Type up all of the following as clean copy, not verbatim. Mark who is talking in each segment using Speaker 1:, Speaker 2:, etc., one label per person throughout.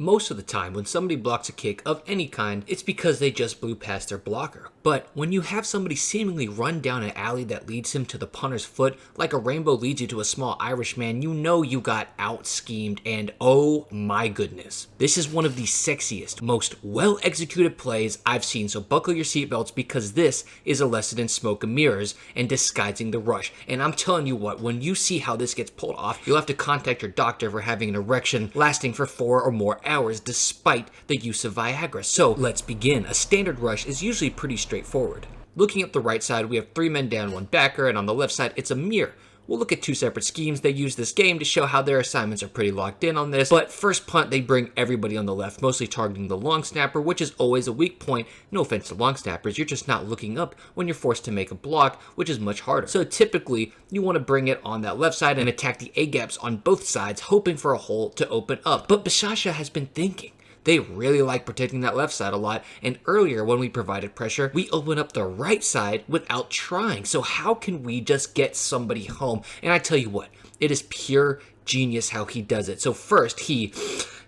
Speaker 1: Most of the time, when somebody blocks a kick of any kind, it's because they just blew past their blocker. But when you have somebody seemingly run down an alley that leads him to the punter's foot, like a rainbow leads you to a small Irishman, you know you got out-schemed, and oh my goodness. This is one of the sexiest, most well-executed plays I've seen, so buckle your seatbelts because this is a lesson in smoke and mirrors and disguising the rush. And I'm telling you what, when you see how this gets pulled off, you'll have to contact your doctor for having an erection lasting for 4 or more hours despite the use of Viagra. So let's begin. A standard rush is usually pretty straightforward. Looking at the right side, we have 3 men down, 1 backer, and on the left side, it's a mirror. We'll look at 2 separate schemes. They use this game to show how their assignments are pretty locked in on this, but first punt, they bring everybody on the left, mostly targeting the long snapper, which is always a weak point. No offense to long snappers, you're just not looking up when you're forced to make a block, which is much harder. So typically, you want to bring it on that left side and attack the A-gaps on both sides, hoping for a hole to open up. But Bashasha has been thinking. They really like protecting that left side a lot, and earlier when we provided pressure, we opened up the right side without trying. So how can we just get somebody home? And I tell you what, it is pure genius how he does it. So first,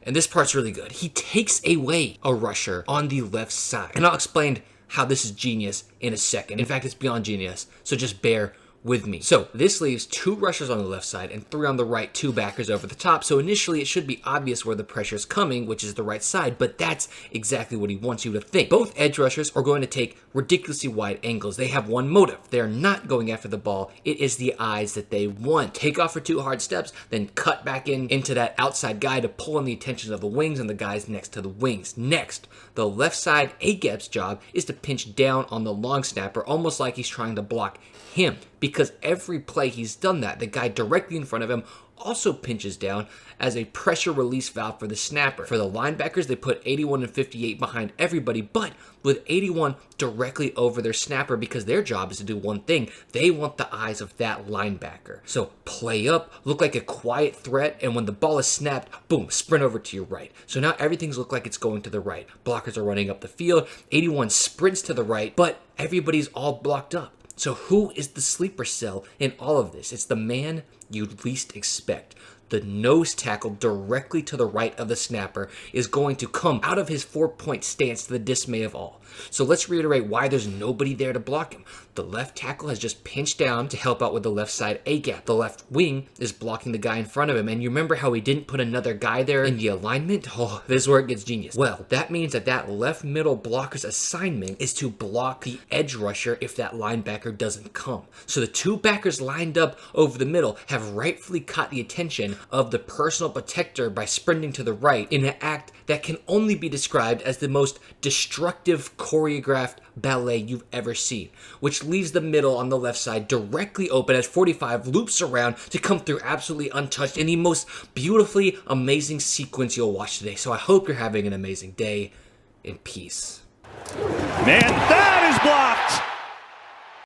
Speaker 1: and this part's really good, he takes away a rusher on the left side. And I'll explain how this is genius in a second. In fact, it's beyond genius, so just bear with me. So this leaves 2 rushers on the left side and 3 on the right, 2 backers over the top. So initially it should be obvious where the pressure is coming, which is the right side, but that's exactly what he wants you to think. Both edge rushers are going to take ridiculously wide angles. They have one motive. They're not going after the ball. It is the eyes that they want. Take off for 2 hard steps, then cut back into that outside guy to pull in the attention of the wings and the guys next to the wings. Next, the left side A-gap's job is to pinch down on the long snapper, almost like he's trying to block him, because every play he's done that, the guy directly in front of him also pinches down as a pressure release valve for the snapper. For the linebackers, they put 81 and 58 behind everybody, but with 81 directly over their snapper because their job is to do one thing. They want the eyes of that linebacker. So play up, look like a quiet threat, and when the ball is snapped, boom, sprint over to your right. So now everything's look like it's going to the right. Blockers are running up the field. 81 sprints to the right, but everybody's all blocked up. So who is the sleeper cell in all of this? It's the man you'd least expect. The nose tackle directly to the right of the snapper is going to come out of his 4-point stance to the dismay of all. So let's reiterate why there's nobody there to block him. The left tackle has just pinched down to help out with the left side A-gap. The left wing is blocking the guy in front of him. And you remember how he didn't put another guy there in the alignment? Oh, this is where it gets genius. Well, that means that left middle blocker's assignment is to block the edge rusher if that linebacker doesn't come. So the 2 backers lined up over the middle have rightfully caught the attention of the personal protector by sprinting to the right in an act that can only be described as the most destructive choreographed ballet you've ever seen, which leaves the middle on the left side directly open as 45 loops around to come through absolutely untouched in the most beautifully amazing sequence you'll watch today. So I hope you're having an amazing day in peace.
Speaker 2: Man, that is blocked!